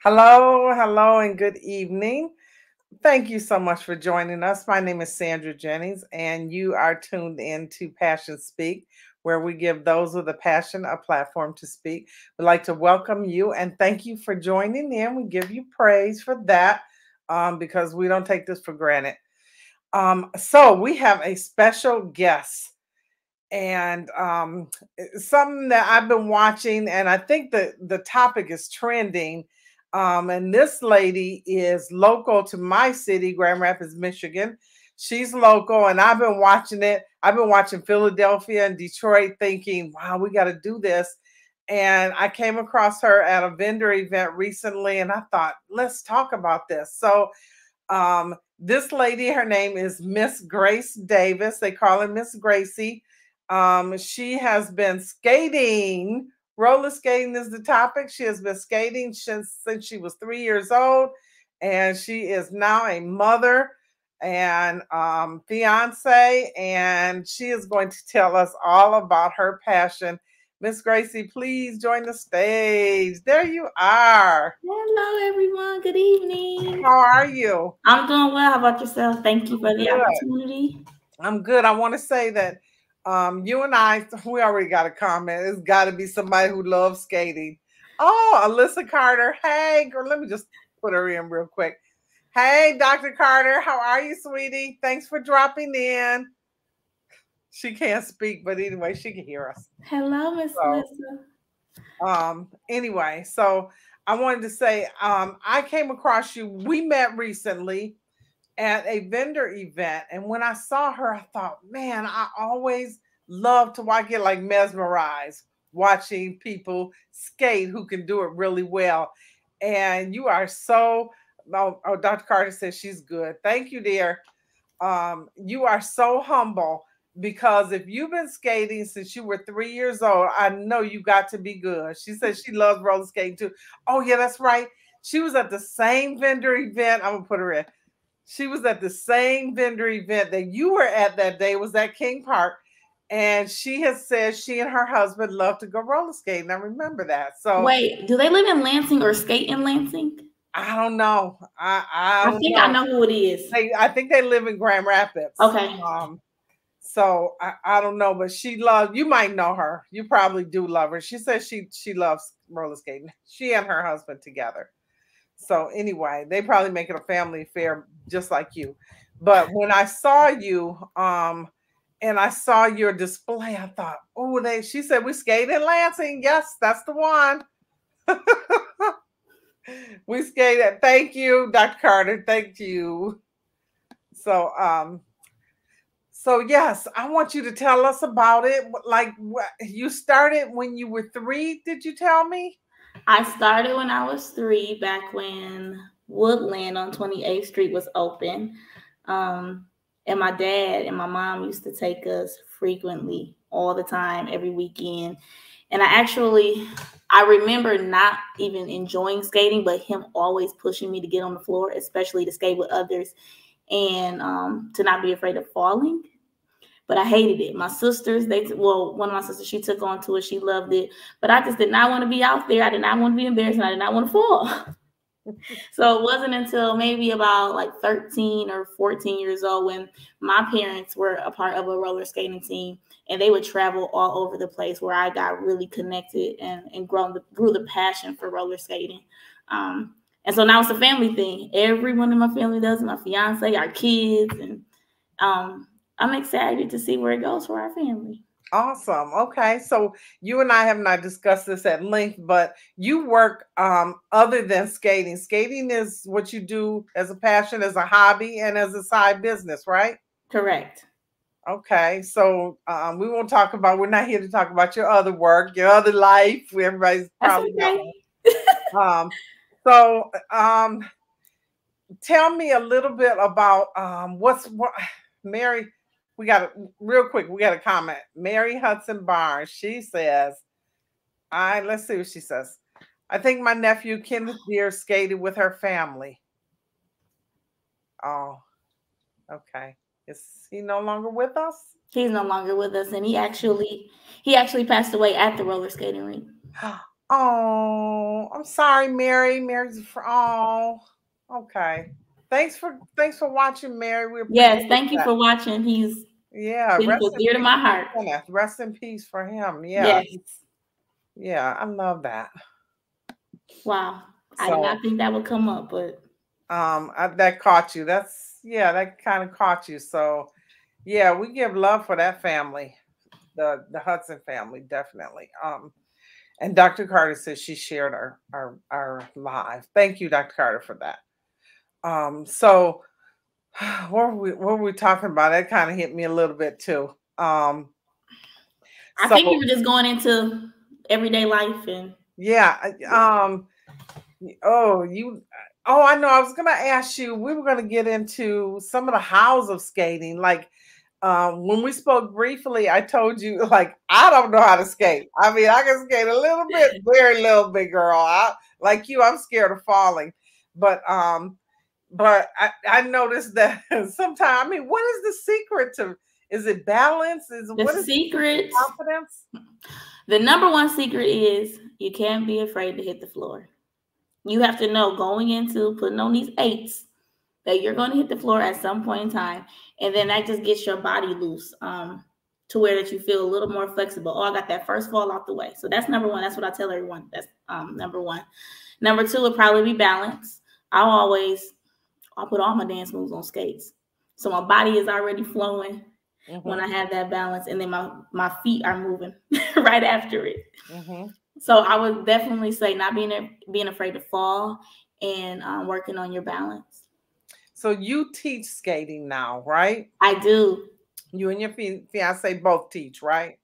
Hello, hello, and good evening. Thank you so much for joining us. My name is Sandra Jennings, and you are tuned in to Passion Speak, where we give those with a passion a platform to speak. We'd like to welcome you and thank you for joining in. We give you praise for that because we don't take this for granted. So we have a special guest and something that I've been watching, and I think that the topic is trending. And this lady is local to my city, Grand Rapids, Michigan. She's local, and I've been watching it. I've been watching Philadelphia and Detroit, thinking, "Wow, we got to do this." And I came across her at a vendor event recently, and I thought, "Let's talk about this." So, this lady, her name is Ms Grace Davis. They call her Ms Graci. She has been skating. Roller skating is the topic. She has been skating since she was 3 years old, and she is now a mother and fiance, and she is going to tell us all about her passion. Miss Gracie, please join the stage. There you are. Hello, everyone. Good evening. How are you? I'm doing well. How about yourself? Thank you for the Good. opportunity. I'm good. I want to say that you and I, we already got a comment. It's got to be somebody who loves skating. Oh, Alyssa Carter. Hey, girl, let me just put her in real quick. Hey, Dr. Carter, how are you, sweetie? Thanks for dropping in. She can't speak, but anyway, she can hear us. Hello, Miss So, Alyssa. anyway, so I wanted to say I came across you. We met recently at a vendor event. And when I saw her, I thought, man, I always love to watch, get like mesmerized watching people skate who can do it really well. And you are so, Dr. Carter says she's good. Thank you, dear. You are so humble because if you've been skating since you were 3 years old, I know you got to be good. She says she loves roller skating too. Oh, yeah, that's right. She was at the same vendor event. I'm going to put her in. She was at the same vendor event that you were at that day, was at King Park. And she has said she and her husband love to go roller skating. I remember that. So Wait, do they live in Lansing or skate in Lansing? I don't know. I I don't think I know. know who it is. I think they live in Grand Rapids. Okay. So I don't know, but she loves, you might know her. You probably do love her. She says she loves roller skating. She and her husband together. So anyway, they probably make it a family affair just like you. But when I saw you, and I saw your display, I thought, oh, she said we skate in Lansing. Yes, that's the one. We skated. Thank you, Dr. Carter. Thank you. So so yes, I want you to tell us about it. Like you started when you were 3, did you tell me? I started when I was 3, back when Woodland on 28th Street was open. Um, and my dad and my mom used to take us frequently, all the time, every weekend. And I remember not even enjoying skating, but him always pushing me to get on the floor, especially to skate with others and to not be afraid of falling. But I hated it. My sisters, one of my sisters, she took on to it. She loved it. But I just did not want to be out there. I did not want to be embarrassed, and I did not want to fall. So it wasn't until maybe about like 13 or 14 years old when my parents were a part of a roller skating team, and they would travel all over the place, where I got really connected and grew the passion for roller skating. And so now it's a family thing. Everyone in my family does it, my fiance, our kids, and I'm excited to see where it goes for our family. Awesome. Okay. So you and I have not discussed this at length, but you work other than skating. Skating is what you do as a passion, as a hobby, and as a side business, right? Correct. Okay. So we won't talk about, we're not here to talk about your other work, your other life. Everybody's That's probably got okay. one. So tell me a little bit about what Mary, we got a real quick, we got a comment. Mary Hudson Barnes, she says, let's see what she says. I think my nephew Kenneth Deere skated with her family. Oh, okay. Is he no longer with us? He's no longer with us, and he actually passed away at the roller skating rink. Oh, I'm sorry, Mary. Mary's for okay. Thanks for watching, Mary. We Yes, appreciate thank you that. for watching. He's Yeah, been rest so in dear to peace my to heart. Kenneth. Rest in peace for him. Yeah, Yes. yeah, I love that. Wow. I did So, not think that would come up, but that caught you. That kind of caught you. So, yeah, we give love for that family, the Hudson family, definitely. And Dr. Carter says she shared our live. Thank you, Dr. Carter, for that. So what were we talking about? That kind of hit me a little bit too. I So think you were just going into everyday life and yeah, oh, I know. I was gonna ask you. We were gonna get into some of the hows of skating. Like when we spoke briefly, I told you like I don't know how to skate. I mean, I can skate a little bit, very little bit, girl. Like you, I'm scared of falling. But I noticed that sometimes. I mean, what is the secret to? Is it balance? What is secret? confidence? The number one secret is you can't be afraid to hit the floor. You have to know going into putting on these 8s that you're going to hit the floor at some point in time, and then that just gets your body loose to where that you feel a little more flexible. Oh, I got that first fall out the way. So that's number one. That's what I tell everyone. That's number one. Number two would probably be balance. I'll put all my dance moves on skates, so my body is already flowing when I have that balance, and then my feet are moving right after it. So I would definitely say not being afraid to fall and working on your balance. So you teach skating now, right? I do. You and your fiance both teach, right?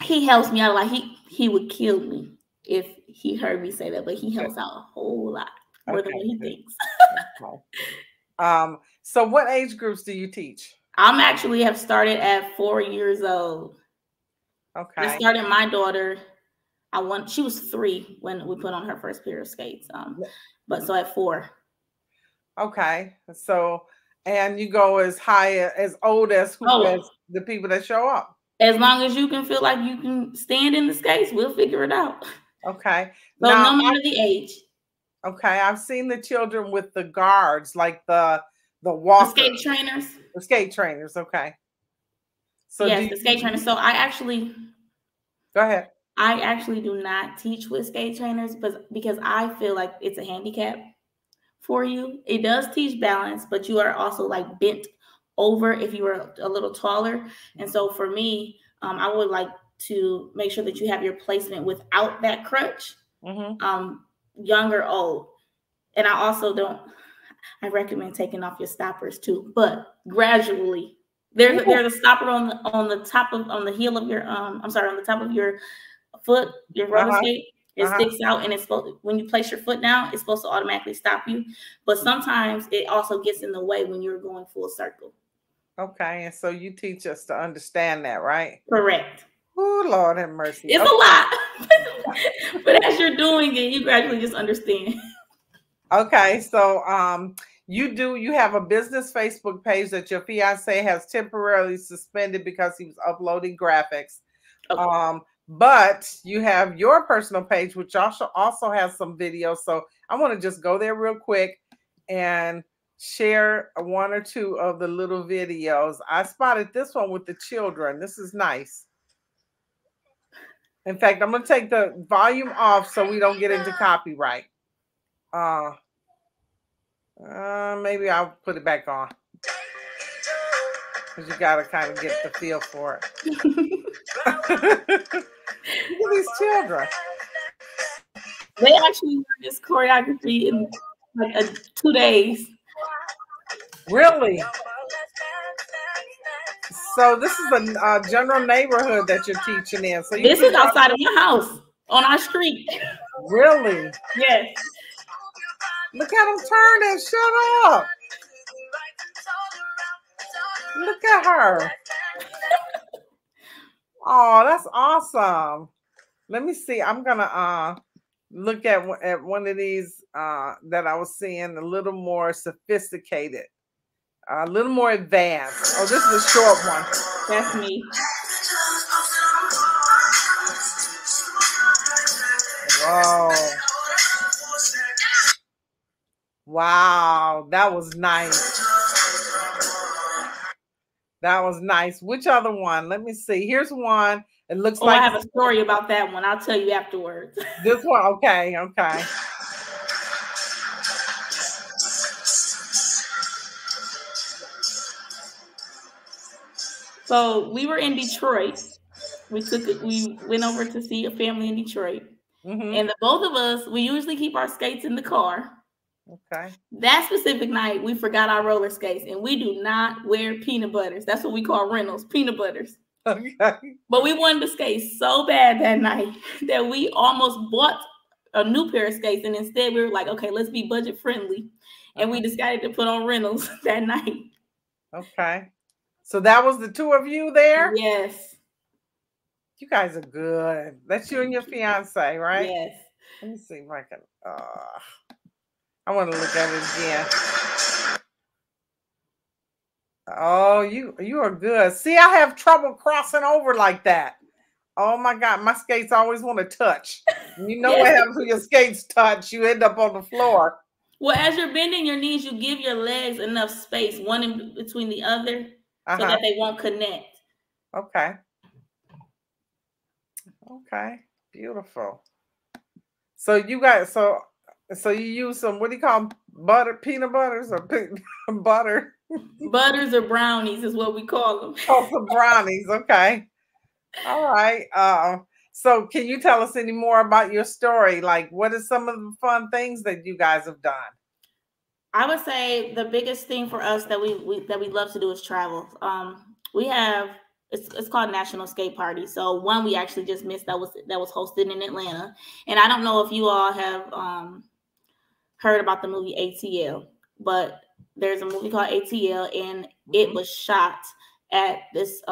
He helps me out. Like he would kill me if he heard me say that, but he helps out a whole lot more than what he thinks. So what age groups do you teach? I'm actually have started at 4 years old. Okay. I started my daughter. She was 3 when we put on her first pair of skates. But so at 4. Okay. So and you go as high as old as as the people that show up. As long as you can feel like you can stand in the skates, we'll figure it out. Okay. So now, no matter the age. Okay, I've seen the children with the guards, like the walkers. The skate trainers. The skate trainers, okay. So yes, the skate trainers. So go ahead. I actually do not teach with skate trainers because I feel like it's a handicap for you. It does teach balance, but you are also like bent over if you were a little taller. And so for me, I would like to make sure that you have your placement without that crutch, young or old. And I recommend taking off your stoppers too, but gradually. There's a stopper on the heel of your on the top of your foot, your roller skate. It sticks out, and it's supposed, when you place your foot down, it's supposed to automatically stop you. But sometimes it also gets in the way when you're going full circle. Okay, and so you teach us to understand that, right? Correct. Oh, Lord have mercy. It's a lot. But as you're doing it, you gradually just understand. Okay, so you have a business Facebook page that your fiance has temporarily suspended because he was uploading graphics. Okay. But you have your personal page, which also has some videos. So I want to just go there real quick and share 1 or 2 of the little videos. I spotted this one with the children. This is nice. In fact, I'm going to take the volume off so we don't get into copyright. Maybe I'll put it back on. Because you got to kind of get the feel for it. Look at these children. They actually learned this choreography in like 2 days. Really? So this is a general neighborhood that you're teaching in. So this is outside of my house on our street. Really? Yes. Look at them turn and shut up. Look at her. Oh, that's awesome. Let me see. I'm gonna look at one of these that I was seeing, a little more sophisticated, a little more advanced. Oh, this is a short one. That's me. Whoa. Wow, that was nice. That was nice. Which other one? Let me see. Here's one. It looks like I have a story about that one. I'll tell you afterwards. This one. Okay. Okay. So we were in Detroit. We went over to see a family in Detroit. And the both of us, we usually keep our skates in the car. Okay. That specific night, we forgot our roller skates, and we do not wear peanut butters. That's what we call rentals, peanut butters. Okay. But we wanted to skate so bad that night that we almost bought a new pair of skates, and instead we were like, okay, let's be budget friendly. And we decided to put on rentals that night. Okay. So that was the two of you there? Yes. You guys are good. That's you and your fiance, right? Yes. Let me see if I can. I want to look at it again. Oh, you are good. See, I have trouble crossing over like that. Oh my God, my skates always want to touch. You know what happens when your skates touch? You end up on the floor. Well, as you're bending your knees, you give your legs enough space, one in between the other, so that they won't connect. Okay. Okay. Beautiful. So you guys, so you use some, what do you call them? Butter, peanut butters or butter? Butters or brownies is what we call them. Oh, some brownies. Okay. All right. So can you tell us any more about your story? Like, what are some of the fun things that you guys have done? I would say the biggest thing for us that we love to do is travel. We have it's called National Skate Party. So one we actually just missed that was hosted in Atlanta, and I don't know if you all have heard about the movie ATL, but there's a movie called ATL, and it was shot at this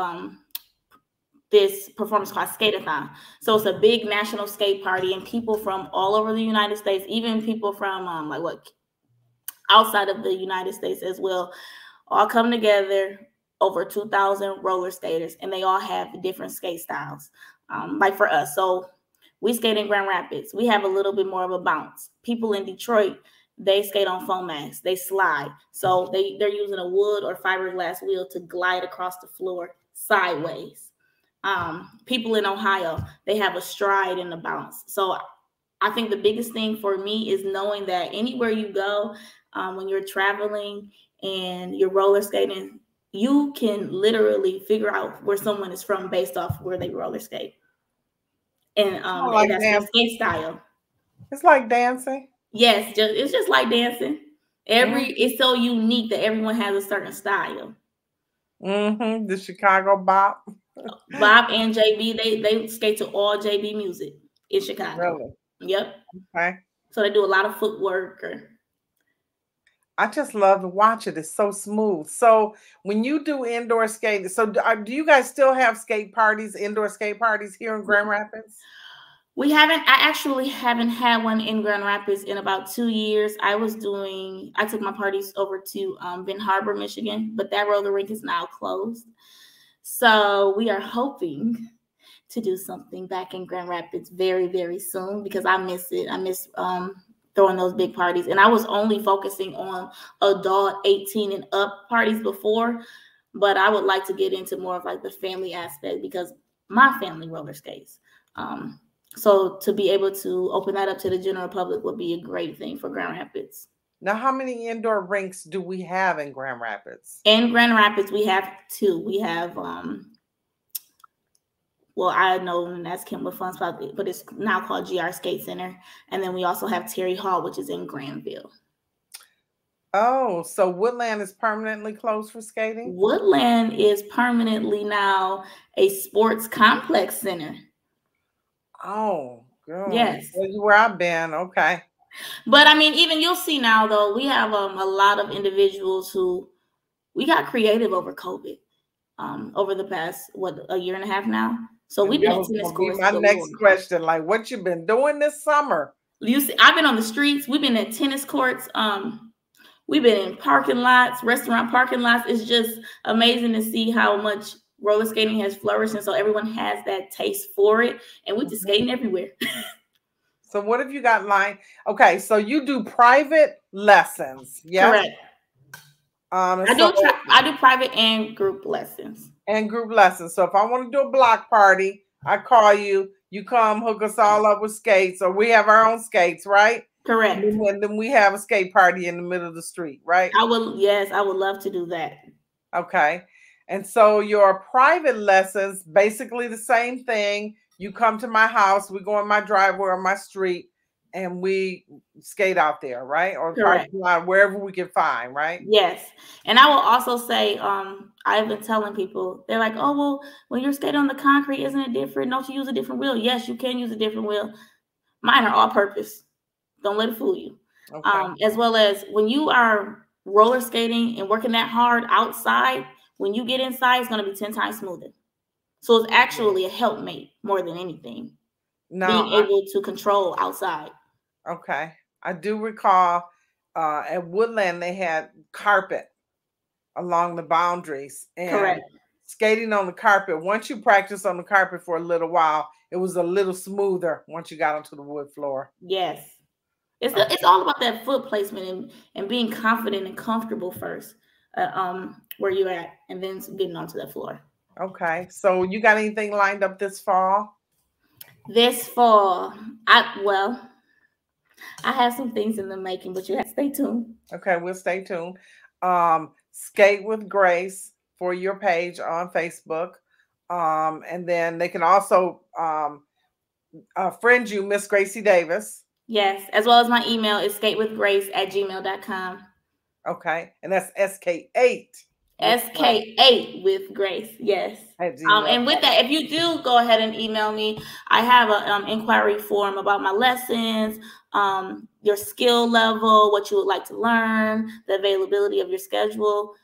performance called Sk8 So it's a big national skate party, and people from all over the United States, even people from outside of the United States as well, all come together. Over 2,000 roller skaters, and they all have different skate styles. Like for us, so we skate in Grand Rapids. We have a little bit more of a bounce. People in Detroit, they skate on foam mats. They slide. So they're using a wood or fiberglass wheel to glide across the floor sideways. People in Ohio, they have a stride and a bounce. So I think the biggest thing for me is knowing that anywhere you go, when you're traveling and you're roller skating, you can literally figure out where someone is from based off where they roller skate. And that's their skate style. It's like dancing. Yes, it's just like dancing. It's so unique that everyone has a certain style. The Chicago Bop. Bob and JB, they skate to all JB music in Chicago. Really? Yep. Okay. So they do a lot of footwork. I just love to watch it. It's so smooth. So when you do indoor skating, so do you guys still have indoor skate parties here in Grand Rapids? I actually haven't had one in Grand Rapids in about 2 years. I took my parties over to Ben Harbor, Michigan, but that roller rink is now closed. So we are hoping to do something back in Grand Rapids very, very soon, because I miss it. I miss throwing those big parties. And I was only focusing on adult 18 and up parties before, but I would like to get into more of like the family aspect, because my family roller skates. So to be able to open that up to the general public would be a great thing for Grand Rapids. Now, how many indoor rinks do we have in Grand Rapids? In Grand Rapids, we have 2. We have I know that's Kenwood Fun Spot, but it's now called GR Skate Center. And then we also have Terry Hall, which is in Granville. Oh, so Woodland is permanently closed for skating? Woodland is permanently now a sports complex center. Oh, girl. Yes. That's where I've been. Okay. But I mean, even you'll see now, though, we have a lot of individuals who we got creative over COVID over the past, a year and a half now. So we've been in tennis courts. My next question, like, what you been doing this summer? You see, I've been on the streets. We've been at tennis courts. We've been in parking lots, restaurant parking lots. It's just amazing to see how much roller skating has flourished, and so everyone has that taste for it, and we're just skating everywhere. So what have you got lined? Okay, so you do private lessons, yes? Correct. And I do private and group lessons. And group lessons. So if I want to do a block party, I call you. You come hook us all up with skates, or we have our own skates, right? Correct. And then we have a skate party in the middle of the street, right? Yes, I would love to do that. Okay. And so your private lessons, basically the same thing. You come to my house, we go in my driveway or my street, and we skate out there, right? Or parking lot, wherever we can find, right? Yes. And I will also say, I've been telling people, they're like, oh, well, when you're skating on the concrete, isn't it different? Don't you use a different wheel? Yes, you can use a different wheel. Mine are all purpose. Don't let it fool you. Okay. As well as when you are roller skating and working that hard outside, when you get inside, it's going to be 10 times smoother. So it's actually a helpmate more than anything. Being able to control outside. Okay. I do recall at Woodland, they had carpet along the boundaries. And correct. Skating on the carpet, once you practice on the carpet for a little while, it was a little smoother once you got onto the wood floor. Yes. It's all about that foot placement and being confident and comfortable first, where you're at, and then getting onto that floor. Okay. So you got anything lined up this fall? This fall, I have some things in the making, but you have to stay tuned. Okay, we'll stay tuned. Sk8 With Grace for your page on Facebook. And then they can also friend you, Ms Graci Davis. Yes, as well as my email is sk8withgrace@gmail.com. Okay, and that's Sk8. Sk8 with Grace, yes. And with that, if you do go ahead and email me, I have an inquiry form about my lessons, your skill level, what you would like to learn, the availability of your schedule.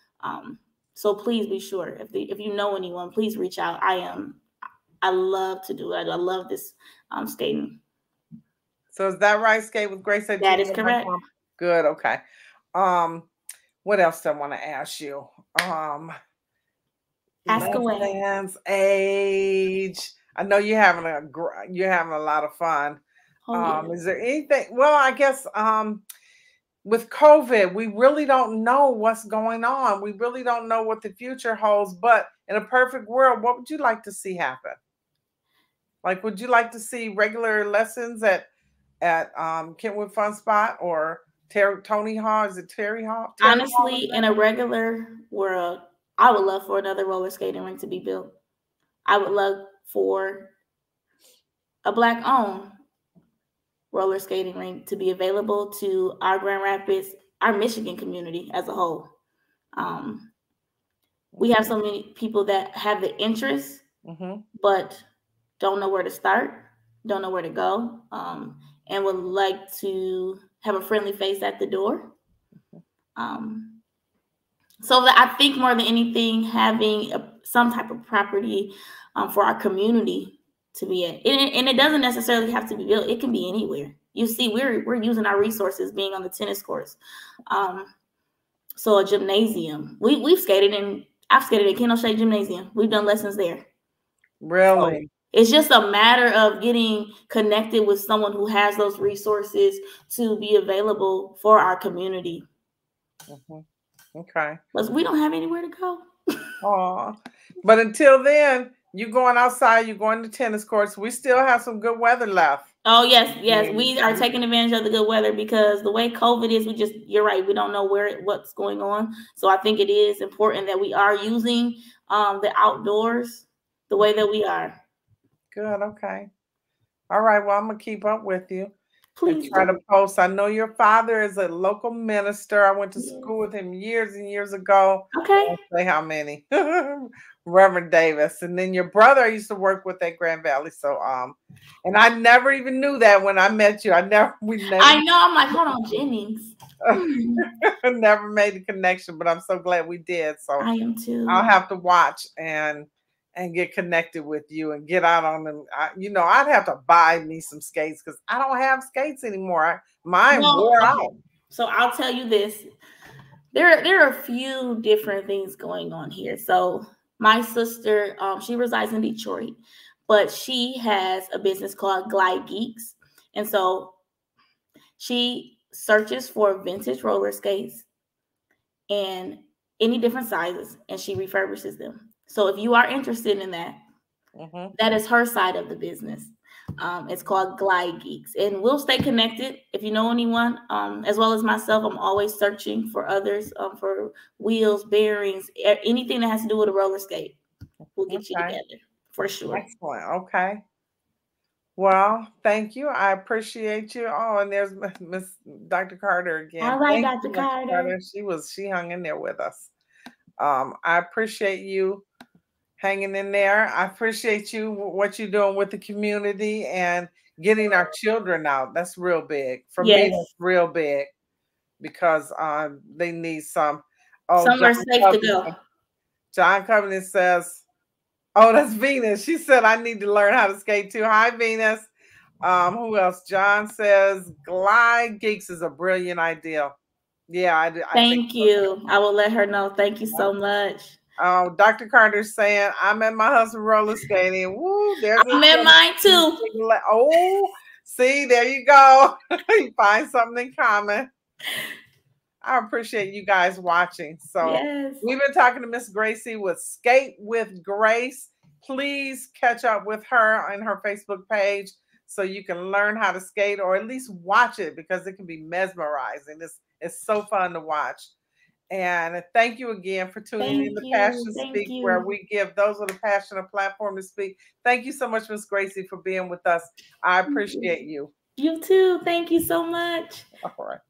So please be sure, if you know anyone, please reach out. I love to do it. I love this skating. So is that right? Sk8 With Grace? That is correct. Good. Okay. What else do I want to ask you? Ask away. Age. I know you're having a lot of fun. Oh, yeah. Is there anything? Well, I guess with COVID, we really don't know what's going on. We really don't know what the future holds. But in a perfect world, what would you like to see happen? Like, would you like to see regular lessons at Kentwood Fun Spot or Tony Hall? Is it Terry Hall? Honestly, in a regular world, I would love for another roller skating rink to be built. I would love for a Black-owned roller skating rink to be available to our Grand Rapids, our Michigan community as a whole. We have so many people that have the interest, but don't know where to start, don't know where to go, and would like to have a friendly face at the door. So that I think more than anything, having some type of property for our community to be in, and it doesn't necessarily have to be built. It can be anywhere. You see, we're using our resources, being on the tennis courts. So a gymnasium. I've skated in Ken O'Shea Gymnasium. We've done lessons there. Really? So it's just a matter of getting connected with someone who has those resources to be available for our community. Okay. But we don't have anywhere to go. Oh, but until then, you're going outside, you're going to tennis courts. We still have some good weather left. Oh, yes. We are taking advantage of the good weather because the way COVID is, you're right. We don't know what's going on. So I think it is important that we are using the outdoors the way that we are. Good. Okay. All right. Well, I'm going to keep up with you. Please and try to post. I know your father is a local minister. I went to school with him years and years ago. Okay. I won't say how many. Reverend Davis. And then your brother I used to work with at Grand Valley. So and I never even knew that when I met you. I know. I'm like, hold on, Jennings. Never made the connection, but I'm so glad we did. So I am too. I'll have to watch and get connected with you and get out on them. I'd have to buy me some skates because I don't have skates anymore. Mine wore out. So I'll tell you this. There are a few different things going on here. So my sister, she resides in Detroit, but she has a business called Glide Geeks. And so she searches for vintage roller skates and any different sizes, and she refurbishes them. So if you are interested in that, that is her side of the business. It's called Glide Geeks, and we'll stay connected. If you know anyone, as well as myself, I'm always searching for others, for wheels, bearings, anything that has to do with a roller skate. We'll get you together for sure. Excellent. Okay. Well, thank you. I appreciate you. Oh, and there's Miss Dr. Carter again. All right, Thank Dr. you, Carter. She hung in there with us. I appreciate you hanging in there. I appreciate you, what you're doing with the community and getting our children out. That's real big. For me, that's real big because they need some. Oh, somewhere safe to go. John Covenant says, oh, that's Venus. She said, I need to learn how to skate too. Hi, Venus. Who else? John says, Glide Geeks is a brilliant idea. Yeah, I think Thank you. I will let her know. Thank you so much. Oh, Dr. Carter's saying, I'm at my husband roller skating. Woo, there's I'm at mine too. Oh, see, there you go. You find something in common. I appreciate you guys watching. So we've been talking to Ms Graci with Sk8 with Grace. Please catch up with her on her Facebook page so you can learn how to skate, or at least watch it, because it can be mesmerizing. It's so fun to watch. And thank you again for tuning in to Passion Speak, where we give those with a passion a platform to speak. Thank you so much, Ms Graci, for being with us. I appreciate you. You too. Thank you so much. All right.